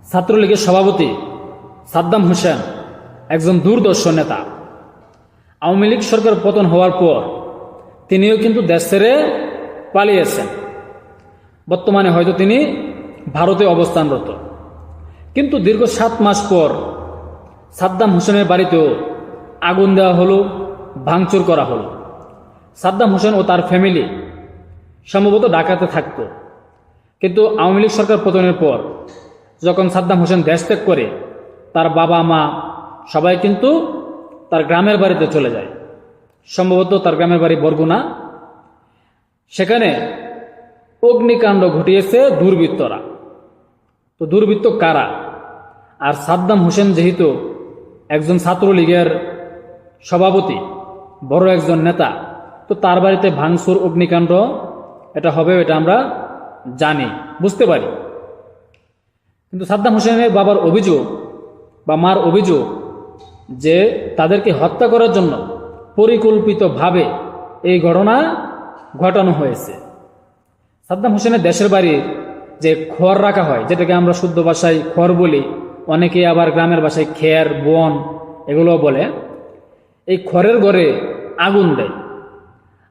ছাত্রলীগের সভাপতি সাদ্দাম হোসেন একজন দুর্দর্শ নেতা। আওয়ামী লীগ সরকার পতন হওয়ার পর তিনিও কিন্তু দেশ ছেড়ে পালিয়েছেন। বর্তমানে হয়তো তিনি ভারতে অবস্থানরত। কিন্তু দীর্ঘ 7 মাস পর সাদ্দাম হোসেনের বাড়িতেও আগুন দেওয়া হলো, ভাঙচুর করা হলো। সাদ্দাম হোসেন ও তার ফ্যামিলি সম্ভবত ঢাকাতে থাকত। কিন্তু আওয়ামী লীগ সরকার পতনের পর যখন সাদ্দাম হোসেন দেশ ত্যাগ করে, তার বাবা মা সবাই কিন্তু তার গ্রামের বাড়িতে চলে যায়। সম্ভবত তার গ্রামের বাড়ি বরগুনা। সেখানে অগ্নিকাণ্ড ঘটিয়েছে দুর্বৃত্তরা। তো দুর্বৃত্ত কারা? আর সাদ্দাম হোসেন যেহেতু একজন ছাত্রলীগের সভাপতি, বড় একজন নেতা, তো তার বাড়িতে ভাঙচুর, অগ্নিকাণ্ড এটা হবে, এটা আমরা জানি, বুঝতে পারি। কিন্তু সাদ্দাম হোসেনের বাবার অভিযোগ বা মার অভিযোগ যে তাদেরকে হত্যা করার জন্য পরিকল্পিতভাবে এই ঘটনা ঘটানো হয়েছে। সাদ্দাম হোসেনের দেশের বাড়ির যে খড় রাখা হয়, যেটাকে আমরা শুদ্ধ ভাষায় খড় বলি, অনেকে আবার গ্রামের ভাষায় খের, বন এগুলো বলে, এই খড়ের ঘরে আগুন দেয়।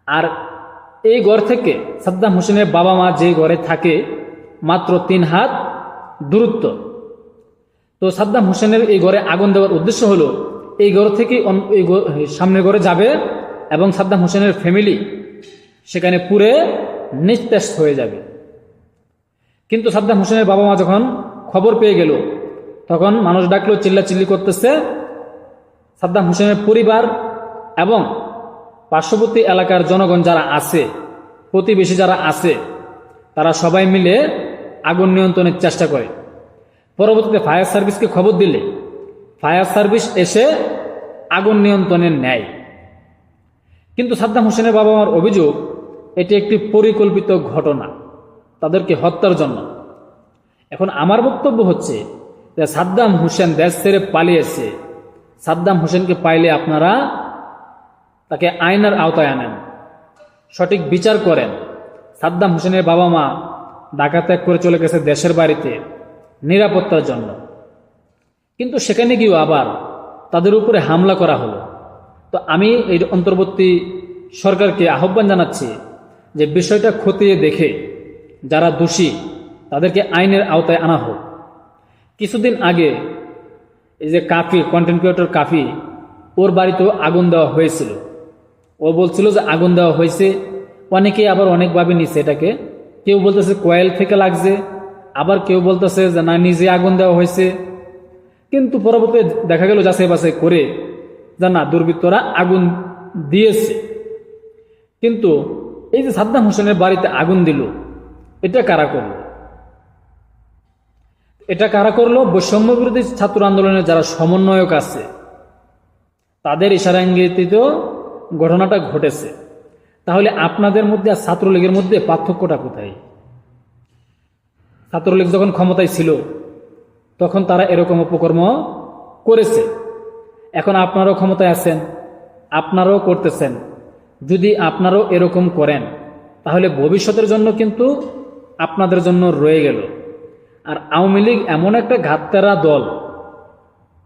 আর এই ঘর থেকে সাদ্দাম হোসেনের বাবা মা যে ঘরে থাকে মাত্র 3 হাত দূরত্ব। তো সাদ্দাম হোসেনের এই ঘরে আগুন দেওয়ার উদ্দেশ্য হলো এই ঘর থেকে সামনের ঘরে যাবে এবং সাদ্দাম হোসেনের ফ্যামিলি সেখানে পুড়ে নিস্তেজ হয়ে যাবে। কিন্তু সাদ্দাম হোসেনের বাবা মা যখন খবর পেয়ে গেল, তখন মানুষ ডাকলো, চিল্লাচিল্লি করতেছে। সাদ্দাম হোসেনের পরিবার এবং পার্শ্ববর্তী এলাকার জনগণ যারা আছে, প্রতিবেশী যারা আছে, তারা সবাই মিলে আগুন নিয়ন্ত্রণের চেষ্টা করে। পরবর্তীতে ফায়ার সার্ভিসকে খবর দিলে ফায়ার সার্ভিস এসে আগুন নিয়ন্ত্রণে নেয়। কিন্তু সাদ্দাম হোসেনের বাবা মার অভিযোগ এটি একটি পরিকল্পিত ঘটনা, তাদেরকে হত্যার জন্য। এখন আমার বক্তব্য হচ্ছে যে সাদ্দাম হোসেন দেশ ছেড়ে পালিয়েছে। সাদ্দাম হোসেনকে পাইলে আপনারা তাকে আইনের আওতায় আনেন, সঠিক বিচার করেন। সাদ্দাম হোসেনের বাবা মা ঢাকা ত্যাগ করে চলে গেছে দেশের বাড়িতে নিরাপত্তার জন্য। কিন্তু সেখানে গিয়েও আবার তাদের উপরে হামলা করা হলো। তো আমি এই অন্তর্বর্তী সরকারকে আহ্বান জানাচ্ছি যে বিষয়টা খতিয়ে দেখে যারা দোষী তাদেরকে আইনের আওতায় আনা হোক। কিছুদিন আগে এই যে কাফি, কন্টেন্ট ক্রিয়েটর কাফি, ওর বাড়িতেও আগুন দেওয়া হয়েছিল। ও বলছিল যে আগুন দেওয়া হয়েছে, অনেকে আবার অনেকভাবে নিচ্ছে এটাকে। কেউ বলতেছে কয়েল থেকে লাগছে, আবার কেউ বলতেছে যে না, নিজে আগুন দেওয়া হয়েছে। কিন্তু পরবর্তীতে দেখা গেল যাচাই বাছাই করে যে না, দুর্বৃত্তরা আগুন দিয়েছে। কিন্তু এই যে সাদ্দাম হোসেনের বাড়িতে আগুন দিল, এটা কারা করলো? এটা কারা করলো? বৈষম্য বিরোধী ছাত্র আন্দোলনের যারা সমন্বয়ক আছে তাদের ইশারা ইঙ্গিতে ঘটনাটা ঘটেছে। তাহলে আপনাদের মধ্যে আর ছাত্রলীগের মধ্যে পার্থক্যটা কোথায়? ছাত্রলীগ যখন ক্ষমতায় ছিল তখন তারা এরকম অপকর্ম করেছে। এখন আপনারাও ক্ষমতায় আছেন, আপনারাও করতেছেন। যদি আপনারাও এরকম করেন তাহলে ভবিষ্যতের জন্য কিন্তু আপনাদের জন্য রয়ে গেল। আর আওয়ামী লীগ এমন একটা ঘাততারা দল,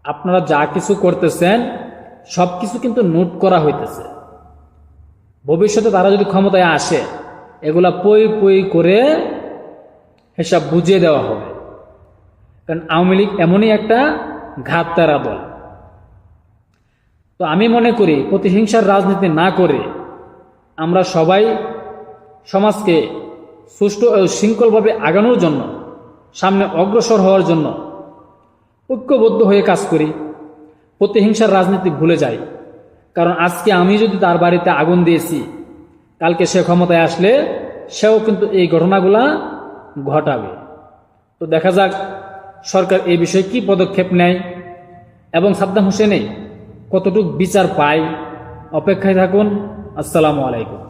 আপনারা যা কিছু করতেছেন সব কিছু কিন্তু নোট করা হইতেছে। ভবিষ্যতে তারা যদি ক্ষমতায় আসে, এগুলা পই পই করে হিসাব বুঝিয়ে দেওয়া হবে। কারণ আওয়ামী লীগ এমনই একটা ঘাততারা দল। তো আমি মনে করি প্রতিহিংসার রাজনীতি না করে আমরা সবাই সমাজকে সুষ্ঠু ও শৃঙ্খলভাবে আগানোর জন্য, সামনে অগ্রসর হওয়ার জন্য ঐক্যবদ্ধ হয়ে কাজ করি। প্রতিহিংসার রাজনীতি ভুলে যাই। কারণ আজকে আমি যদি তার বাড়িতে আগুন দিয়েছি, কালকে সে ক্ষমতায় আসলে সেও কিন্তু এই ঘটনাগুলা ঘটাবে। তো দেখা যাক সরকার এই বিষয়ে কি পদক্ষেপ নেয় এবং সাদ্দাম হোসেনে কতটুকু বিচার পায়। অপেক্ষায় থাকুন। আসসালামু আলাইকুম।